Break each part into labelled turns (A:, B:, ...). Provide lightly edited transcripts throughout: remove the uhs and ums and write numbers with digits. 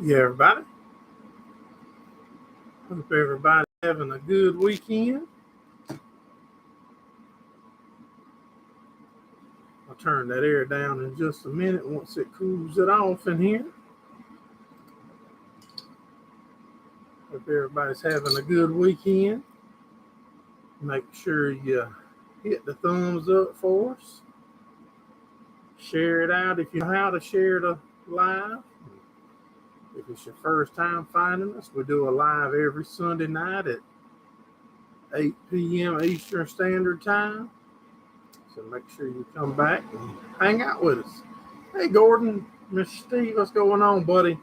A: Hey, everybody. Hope everybody's having a good weekend. I'll turn that air down in just a minute once it cools it off in here. Hope everybody's having a good weekend. Make sure you hit the thumbs up for us. Share it out if you know how to share the live. If it's your first time finding us, we do a live every Sunday night at 8 p.m. Eastern Standard Time. So make sure you come back and hang out with us. Hey, Gordon, Mr. Steve, what's going on, buddy?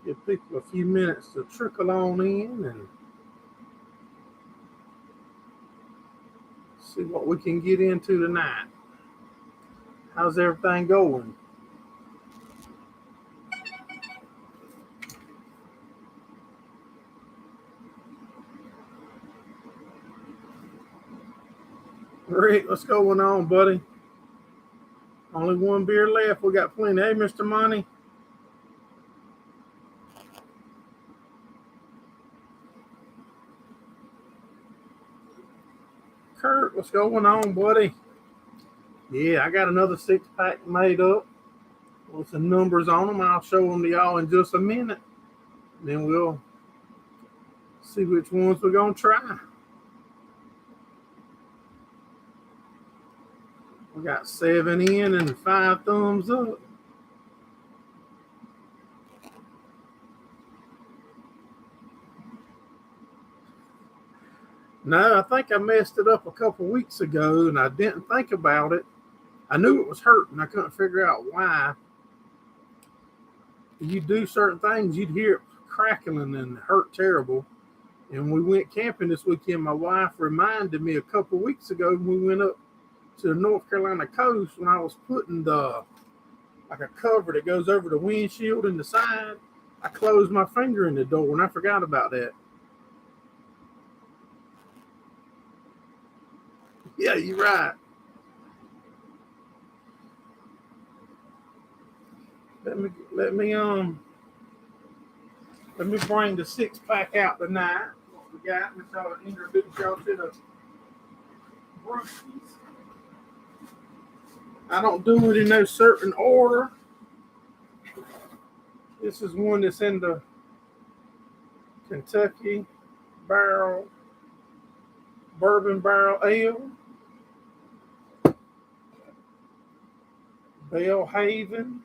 A: Give people a few minutes to trickle on in and see what we can get into tonight. How's everything going? Rick, what's going on, buddy? Only one beer left. We got plenty. Hey, Mr. Money. Kurt, what's going on, buddy? Yeah, I got another 6-pack made up with some numbers on them. I'll show them to y'all in just a minute. Then we'll see which ones we're going to try. We got 7 in and 5 thumbs up. No, I think I messed it up a couple weeks ago, and I didn't think about it. I knew it was hurting. I couldn't figure out why. You do certain things, you'd hear it crackling and hurt terrible. And we went camping this weekend. My wife reminded me a couple weeks ago when we went up to the North Carolina coast when I was putting a cover that goes over the windshield and the side. I closed my finger in the door, and I forgot about that. Yeah, you're right. Let me bring the 6-pack out tonight. What we got? Let's introduce y'all to the brewskis. I don't do it in no certain order. This is one that's in the Kentucky Bourbon Barrel Ale. Bellhaven.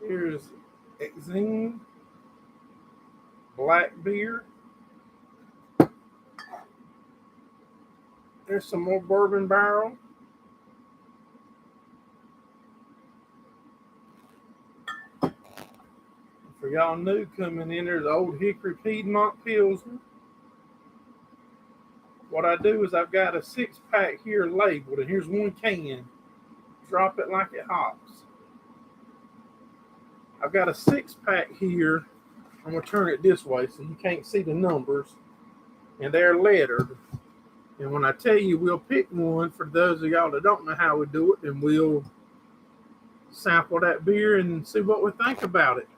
A: Here's Exene Black Beer. There's some more Bourbon Barrel. For y'all new coming in, there's the Old Hickory Piedmont Pilsner. What I do is I've got a 6-pack here labeled, and here's one can. Drop it like it hops. I've got a 6-pack here. I'm going to turn it this way so you can't see the numbers. And they're lettered. And when I tell you we'll pick one, for those of y'all that don't know how we do it, then we'll sample that beer and see what we think about it.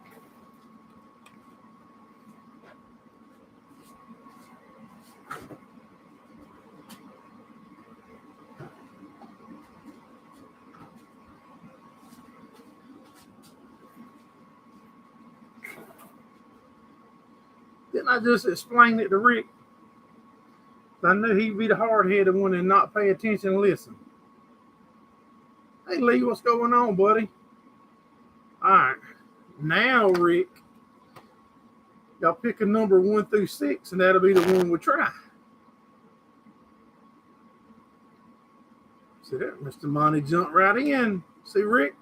A: Didn't I just explain it to Rick? I knew he'd be the hard-headed one and not pay attention and listen. Hey, Lee, what's going on, buddy? All right. Now, Rick, y'all pick a number 1 through 6, and that'll be the one we try. See that? Mr. Monty jumped right in. See, Rick?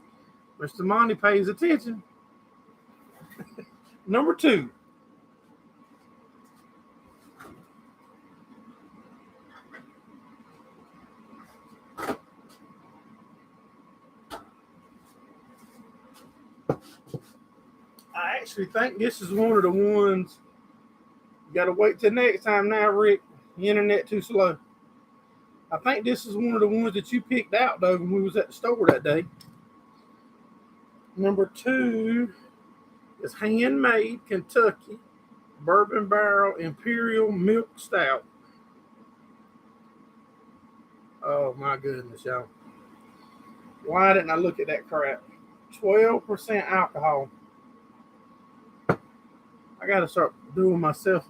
A: Mr. Monty pays attention. Number 2. actually think this is one of the ones. You got to wait till next time now, Rick. The internet too slow. I think this is one of the ones that you picked out, though, when we was at the store that day. Number 2 is Handmade Kentucky Bourbon Barrel Imperial Milk Stout. Oh, my goodness, y'all. Why didn't I look at that crap? 12% alcohol. I got to start doing myself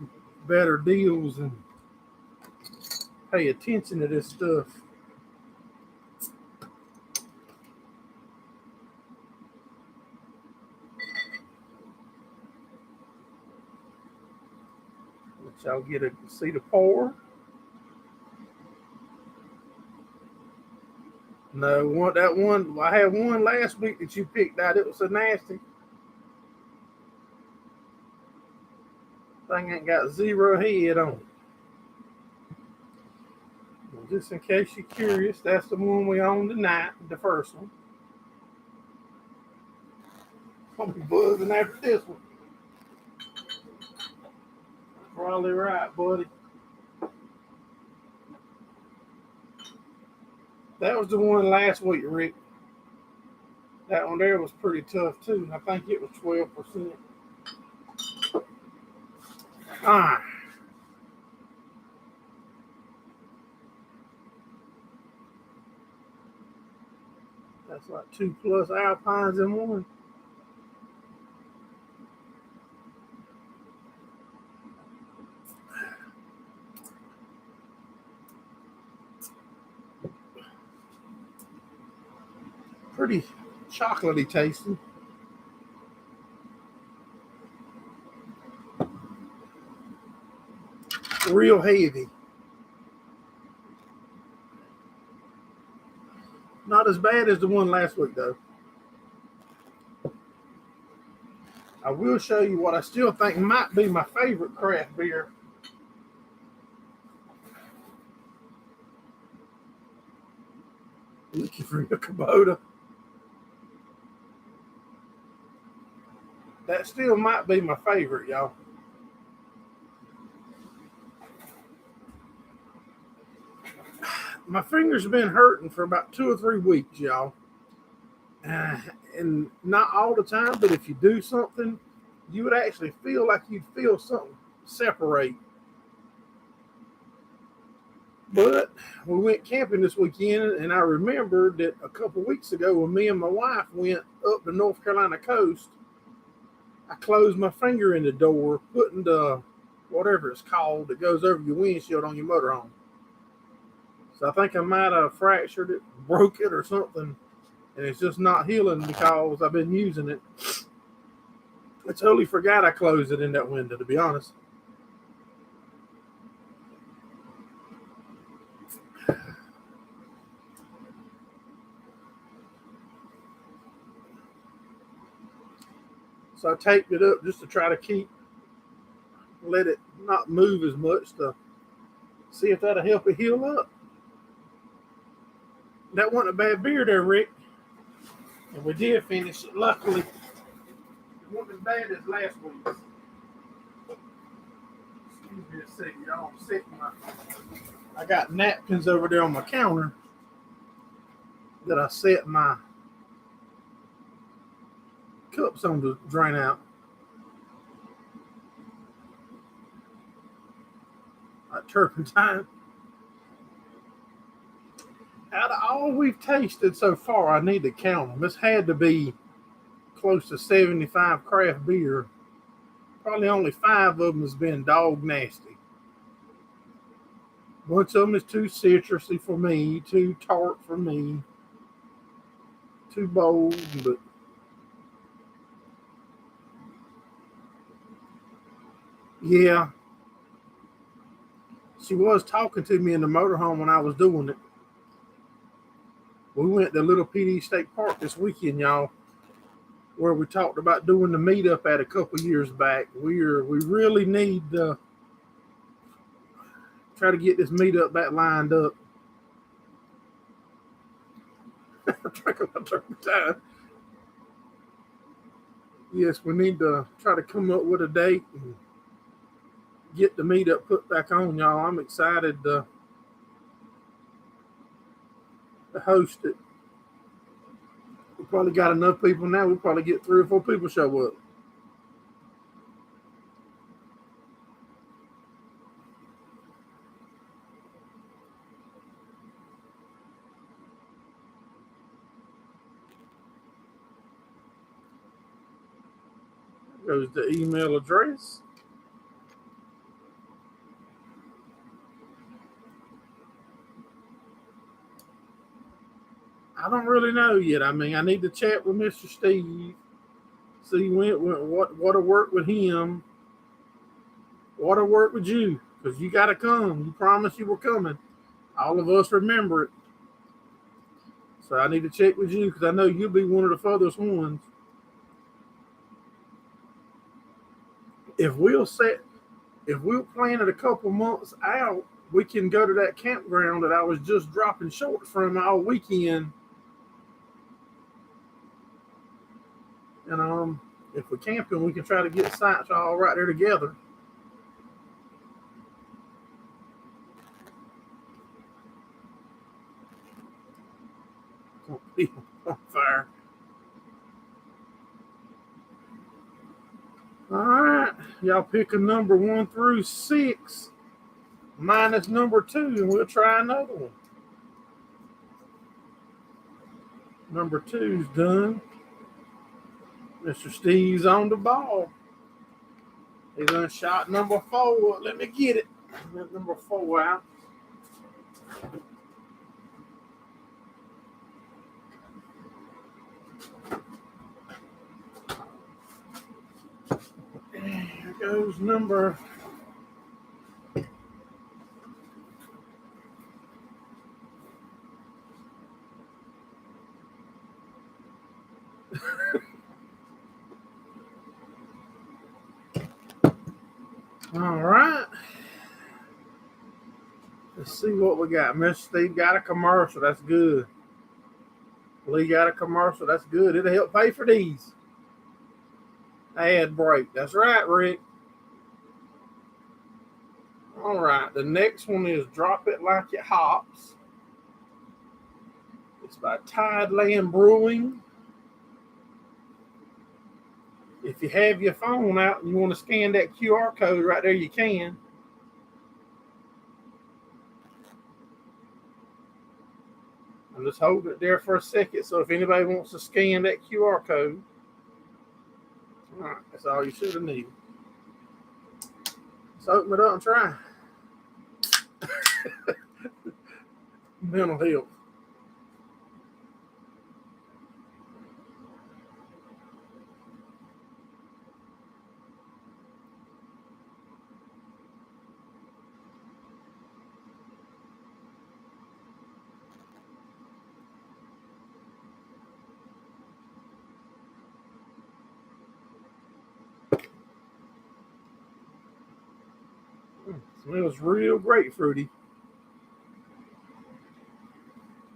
A: better deals and pay attention to this stuff. Let y'all get a see the pour. No, that one. I had one last week that you picked out. It was so nasty. Thing ain't got 0 head on it. Just in case you're curious, that's the one we own tonight, the first one. I'll be buzzing after this one. Probably right, buddy. That was the one last week, Rick. That one there was pretty tough, too. I think it was 12%. Ah. That's like 2+ Alpines in one. Pretty chocolatey tasting. Real heavy. Not as bad as the one last week, though. I will show you what I still think might be my favorite craft beer. Looking for your Kubota. That still might be my favorite, y'all. My fingers have been hurting for about 2 or 3 weeks, y'all. And not all the time, but if you do something, you would actually feel like you'd feel something separate. But we went camping this weekend, and I remembered that a couple weeks ago when me and my wife went up the North Carolina coast, I closed my finger in the door, putting the, whatever it's called, that goes over your windshield on your motorhome. So I think I might have fractured it, broke it or something, and it's just not healing because I've been using it. I totally forgot I closed it in that window, to be honest. So I taped it up just to try to let it not move as much to see if that'll help it heal up. That wasn't a bad beer there, Rick. And we did finish it, luckily. It wasn't as bad as last week's. Excuse me a second, y'all. I got napkins over there on my counter that I set my cups on to drain out. Like turpentine. Out of all we've tasted so far, I need to count them. This had to be close to 75 craft beer. Probably only 5 of them has been dog nasty. A bunch of them is too citrusy for me, too tart for me, too bold, but yeah. She was talking to me in the motorhome when I was doing it. We went to Little PD State Park this weekend, y'all, where we talked about doing the meetup at a couple years back. We really need to try to get this meetup back lined up. Drink my turpentine. Yes, we need to try to come up with a date and get the meetup put back on, y'all. I'm excited to host it. We probably got enough people now. We'll probably get 3 or 4 people show up. There's the email address. I don't really know yet. I mean, I need to chat with Mr. Steve, see what'll work with him, what'll work with you, because you got to come. You promised you were coming. All of us remember it. So I need to check with you because I know you'll be one of the furthest ones. If we'll plan it a couple months out, we can go to that campground that I was just dropping short from all weekend. And if we're camping, we can try to get sites all right there together. On fire. All right, y'all pick a number 1 through 6, minus number 2, and we'll try another one. Number 2's done. Mr. Steve's on the ball. He done shot number 4. Let me get it. Let number 4 out. Here goes number. All right. Let's see what we got. Mr. Steve got a commercial. That's good. Lee got a commercial. That's good. It'll help pay for these. Ad break. That's right, Rick. All right. The next one is Drop It Like It Hops. It's by Tideland Brewing. If you have your phone out and you want to scan that QR code right there, you can. I'm just holding it there for a second, so if anybody wants to scan that QR code, all right, that's all you should have needed. Let's open it up and try. Mental health. Smells real grapefruity.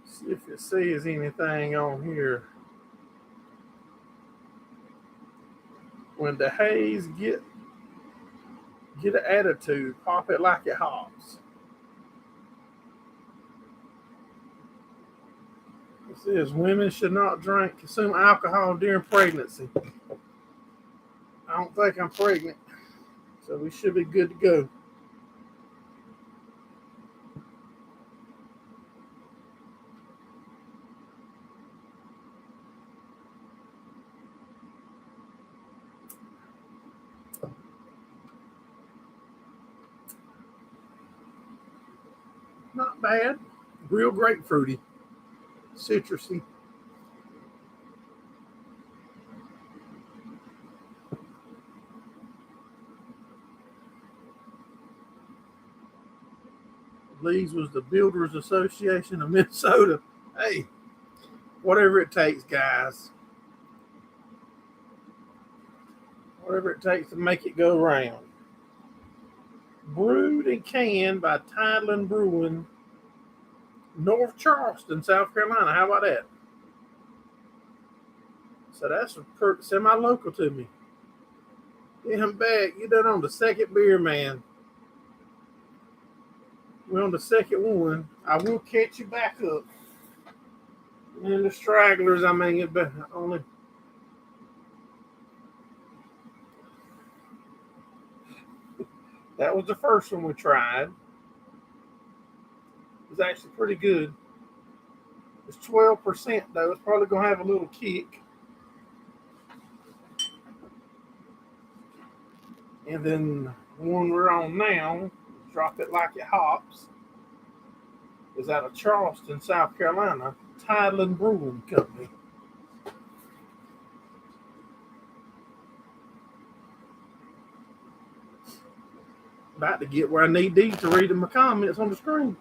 A: See if it says anything on here. When the haze get an attitude, pop it like it hops. It says women should not consume alcohol during pregnancy. I don't think I'm pregnant, so we should be good to go. Not bad. Real grapefruity. Citrusy. Lee's was the Builders Association of Minnesota. Hey, whatever it takes, guys. Whatever it takes to make it go round. Brewed and canned by Tideland Brewing, North Charleston, South Carolina. How about that? So that's semi-local to me. Yeah, I'm back. You done on the second beer, man. We're on the second one. I will catch you back up. And the stragglers, I mean, it only. That was the first one we tried. It was actually pretty good. It's 12% though. It's probably gonna have a little kick. And then the one we're on now, Drop It Like It Hops, is out of Charleston, South Carolina, Tideland Brewing Company. About to get where I need these to read my comments on the screen.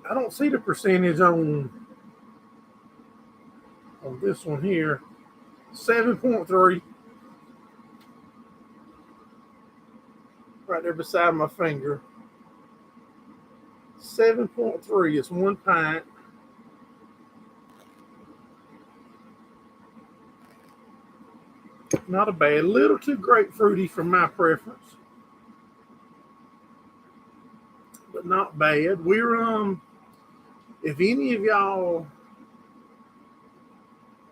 A: I don't see the percentage on this one here. 7.3. Right there beside my finger. 7.3. It's 1 pint. Not a bad. A little too grapefruity for my preference, but not bad. We're if any of y'all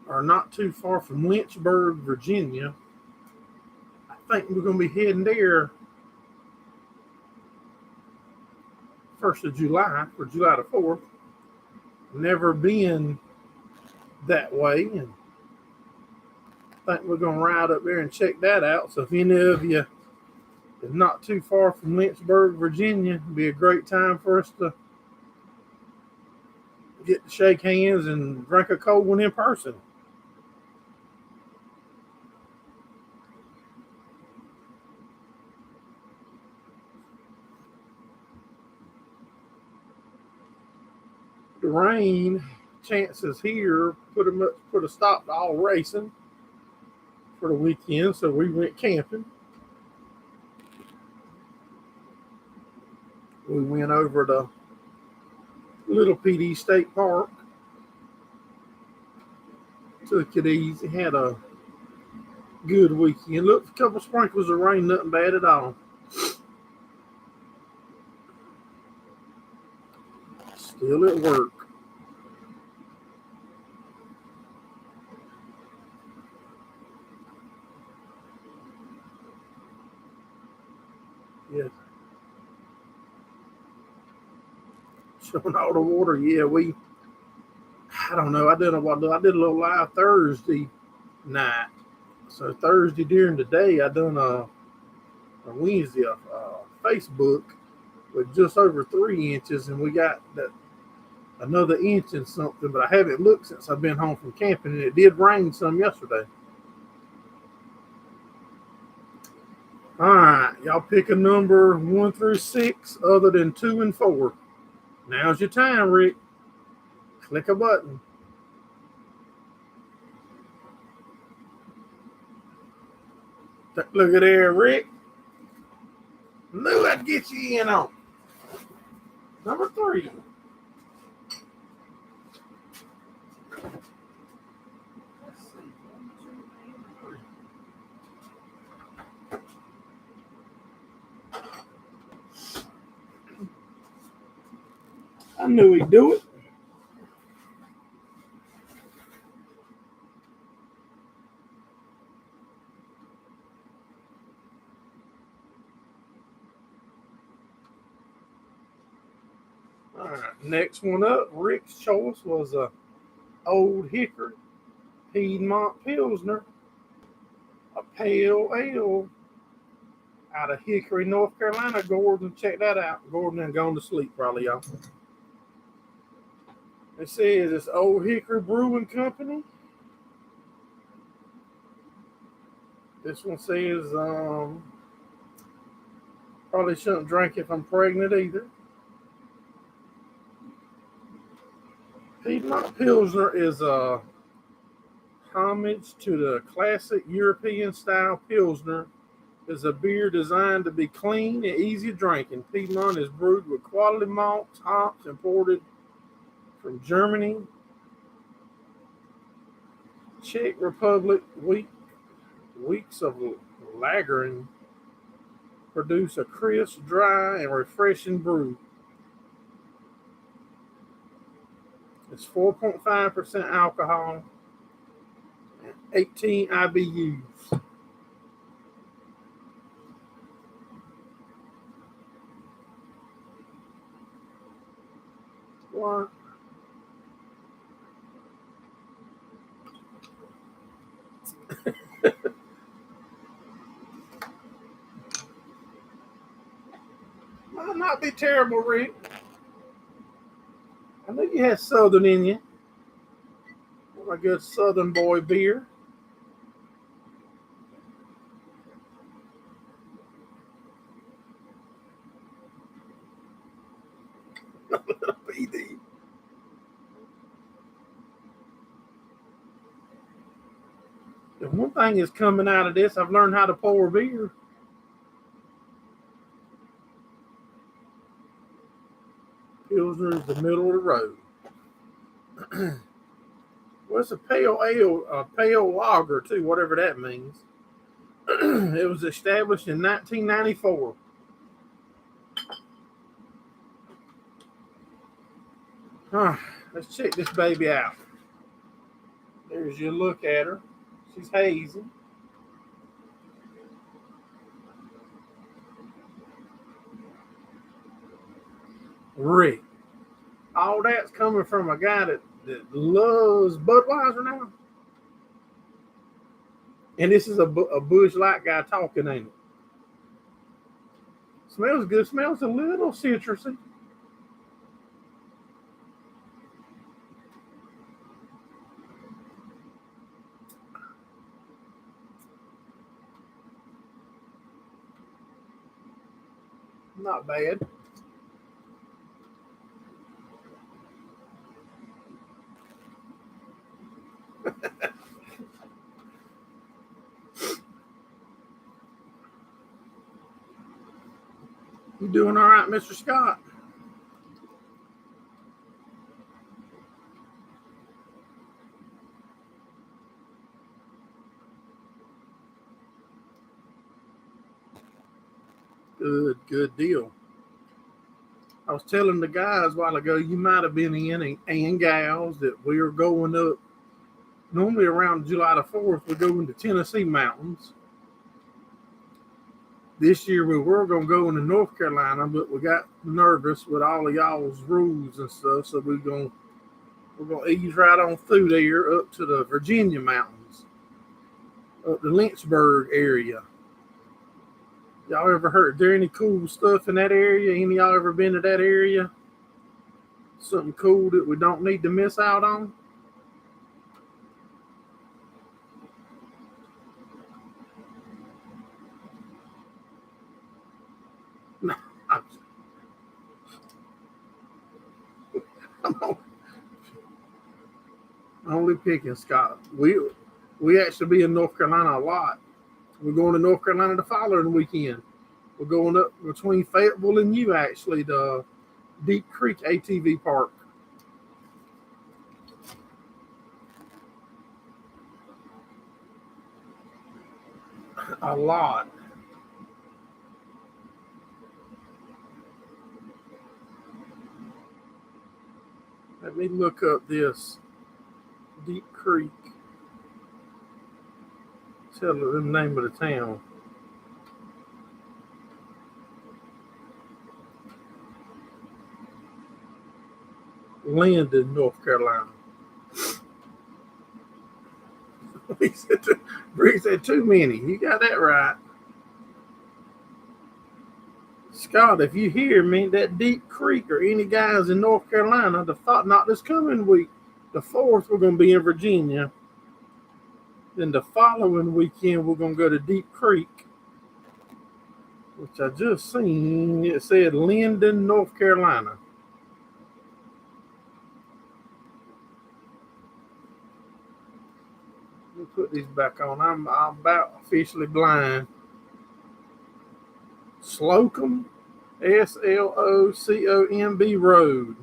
A: are not too far from Lynchburg, Virginia, I think we're going to be heading there 1st of July, for July the 4th. Never been that way, and I think we're going to ride up there and check that out. So if any of you is not too far from Lynchburg, Virginia, it'd be a great time for us to get to shake hands and drink a cold one in person. The rain chances here pretty much put a stop to all racing for the weekend, so we went camping. We went over to Little PD State Park, took it easy, had a good weekend. Look, a couple sprinkles of rain, nothing bad at all. Still at work. Yes. Showing all the water. Yeah, I don't know. I did a little live Thursday night. So Thursday during the day, I done a Wednesday Facebook with just over 3 inches, and we got that another inch and something. But I haven't looked since I've been home from camping, and it did rain some yesterday. All right, y'all pick a number 1 through 6 other than 2 and 4. Now's your time, Rick. Click a button. Look at there, Rick. Knew I'd get you in on. Number 3. I knew he'd do it. All right, next one up, Rick's choice was a Old Hickory Piedmont Pilsner, a pale ale out of Hickory, North Carolina. Gordon, check that out. Gordon and gone to sleep probably, y'all. It says it's Old Hickory Brewing Company. This one says probably shouldn't drink if I'm pregnant either. Piedmont Pilsner is a Homage to the classic European-style Pilsner is a beer designed to be clean and easy drinking. Piedmont is brewed with quality malts, hops, imported from Germany, Czech Republic. Weeks of lagering produce a crisp, dry, and refreshing brew. It's 4.5% alcohol, 18 IBUs. What? Might not be terrible, Rick. I think you had Southern in you. A good Southern boy beer. PD. If one thing is coming out of this, I've learned how to pour beer. Pilsner is the middle of the road. Well, it's a pale ale, a pale lager too, whatever that means. It was established in 1994. Let's check this baby out. There's your look at her. She's hazy. Rick, all that's coming from a guy that loves Budweiser now. And this is a Busch Light guy talking, ain't it? Smells good. Smells a little citrusy. Not bad. You doing all right, Mr. Scott? Good deal. I was telling the guys a while ago, you might have been in, and gals, that we are going up. Normally around July the 4th, we go into Tennessee mountains. This year we were going to go into North Carolina, but we got nervous with all of y'all's rules and stuff, so we're going to ease right on through there up to the Virginia mountains, up the Lynchburg area. Y'all ever heard there any cool stuff in that area? Any of y'all ever been to that area? Something cool that we don't need to miss out on? No, I'm only picking, Scott. We actually be in North Carolina a lot. We're going to North Carolina the following weekend. We're going up between Fayetteville and you, actually, the Deep Creek ATV Park. A lot. Let me look up this Deep Creek. Tell the name of the town. Linden, North Carolina. Briggs said too many. You got that right. Scott, if you hear me, that Deep Creek or any guys in North Carolina, not this coming week, the 4th, we're going to be in Virginia. Then the following weekend, we're going to go to Deep Creek, which I just seen. It said Linden, North Carolina. Let me put these back on. I'm about officially blind. Slocomb, Slocomb Road.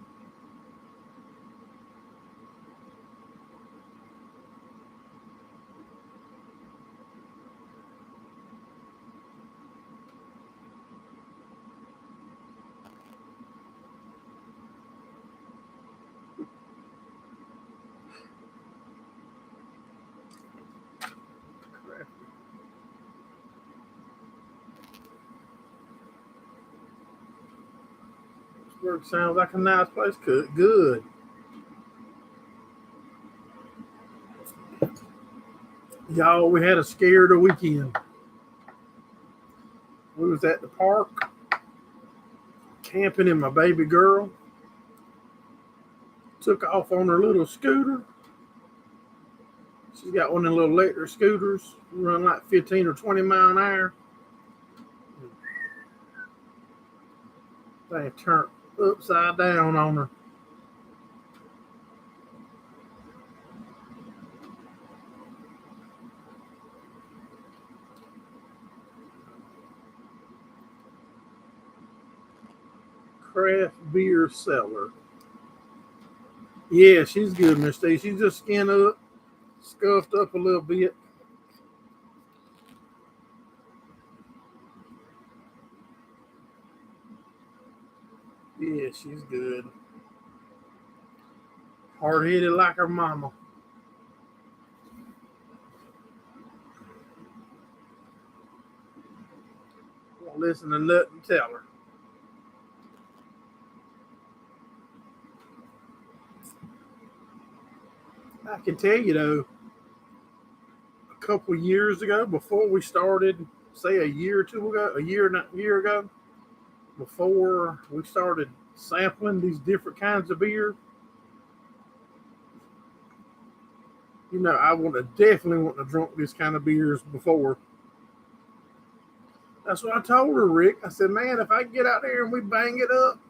A: Pittsburgh sounds like a nice place. Good. Y'all, we had a scare the weekend. We was at the park camping, and my baby girl took off on her little scooter. She's got one of them little electric scooters, run like 15 or 20 mile an hour. They turned upside down on her. Craft beer cellar. Yeah, she's good, Miss Steve. She's just skinned up, scuffed up a little bit. Yeah, she's good. Hard-headed like her mama. Won't listen to nothing tell her. I can tell you though, a couple of years ago, before we started, say a year or two ago, a year ago, before we started sampling these different kinds of beer, I definitely want to drink this kind of beers before. That's what I told her, Rick. I said, man, if I get out there and we bang it up,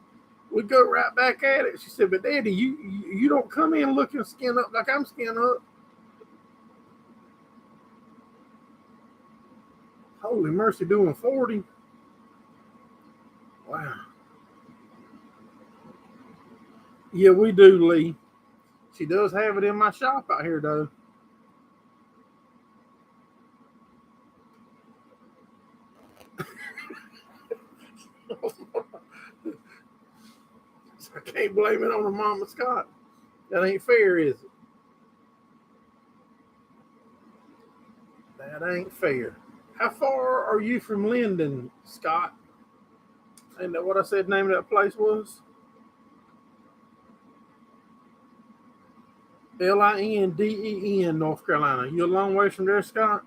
A: we go right back at it. She said, but Daddy, you don't come in looking skinned up like I'm skinned up. Holy mercy, doing 40. Wow. Yeah, we do, Lee. She does have it in my shop out here, though. So I can't blame it on her mama Scott. That ain't fair, is it? That ain't fair. How far are you from Linden, Scott? And what I said the name of that place was? Lindeen, North Carolina. You a long way from there, Scott?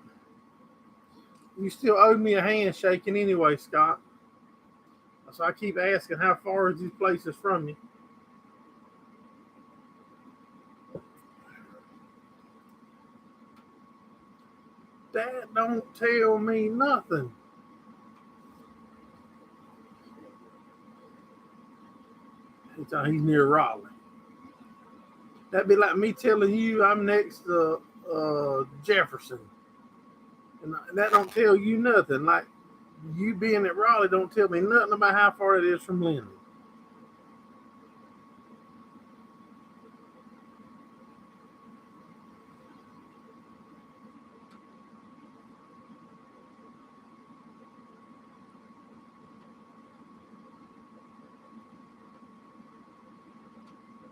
A: You still owe me a handshaking anyway, Scott. So I keep asking, how far is these places from you? That don't tell me nothing. He's near Raleigh. That'd be like me telling you I'm next to Jefferson. And that don't tell you nothing. Like, you being at Raleigh don't tell me nothing about how far it is from Linden.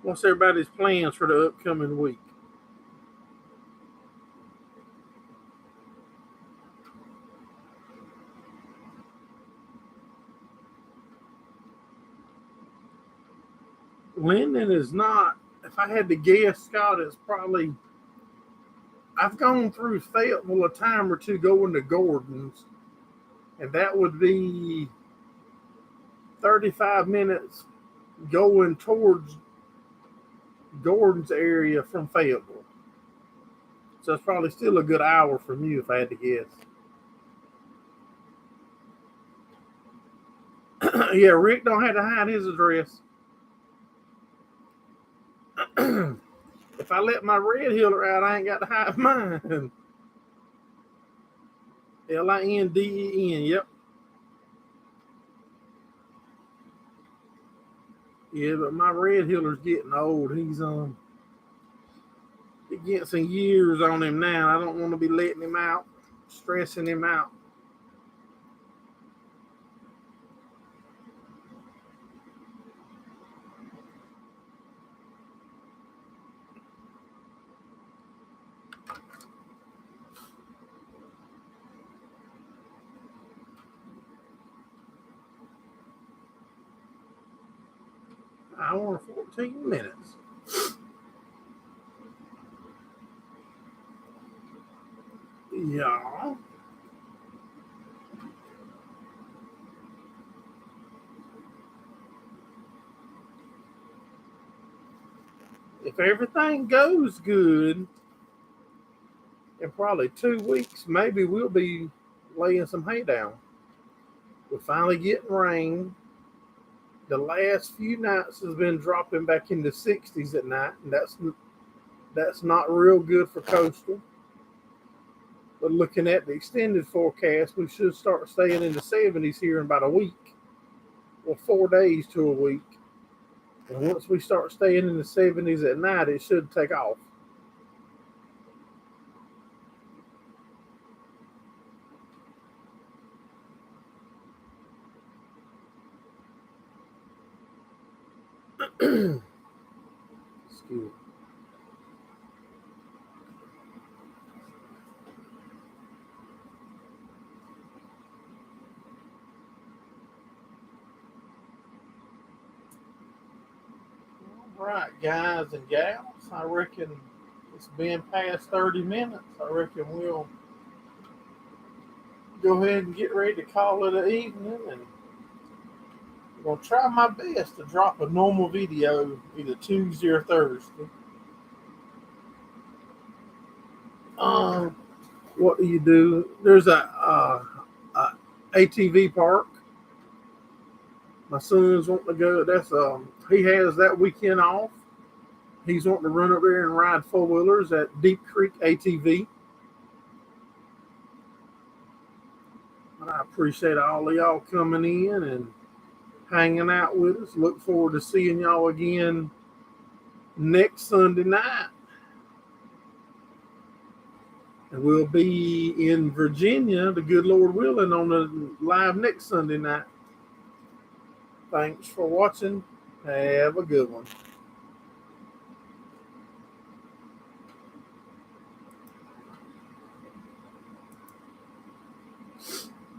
A: What's everybody's plans for the upcoming week? Linden is not, if I had to guess, Scott, it's probably, I've gone through Fayetteville a time or two going to Gordon's, and that would be 35 minutes going towards Gordon's area from Fayetteville. So it's probably still a good hour from you, if I had to guess. Yeah, Rick don't have to hide his address. If I let my red heeler out, I ain't got to hide mine. Lindeen, yep. Yeah, but my red heeler's getting old. He's getting some years on him now. I don't want to be letting him out, stressing him out. Hour and 14 minutes. Yeah. If everything goes good, in probably 2 weeks, maybe we'll be laying some hay down. We're finally getting rain. The last few nights has been dropping back in the 60s at night, and that's not real good for coastal. But looking at the extended forecast, we should start staying in the 70s here in about a week, or 4 days to a week. And once we start staying in the 70s at night, it should take off. Excuse me. All right, guys and gals, I reckon it's been past 30 minutes. I reckon we'll go ahead and get ready to call it an evening, and I'm going to try my best to drop a normal video either Tuesday or Thursday. What do you do? There's a ATV park. My son's wanting to go. That's he has that weekend off. He's wanting to run up there and ride 4-wheelers at Deep Creek ATV. I appreciate all of y'all coming in and hanging out with us. Look forward to seeing y'all again next Sunday night. And we'll be in Virginia, the good Lord willing, on the live next Sunday night. Thanks for watching. Have a good one.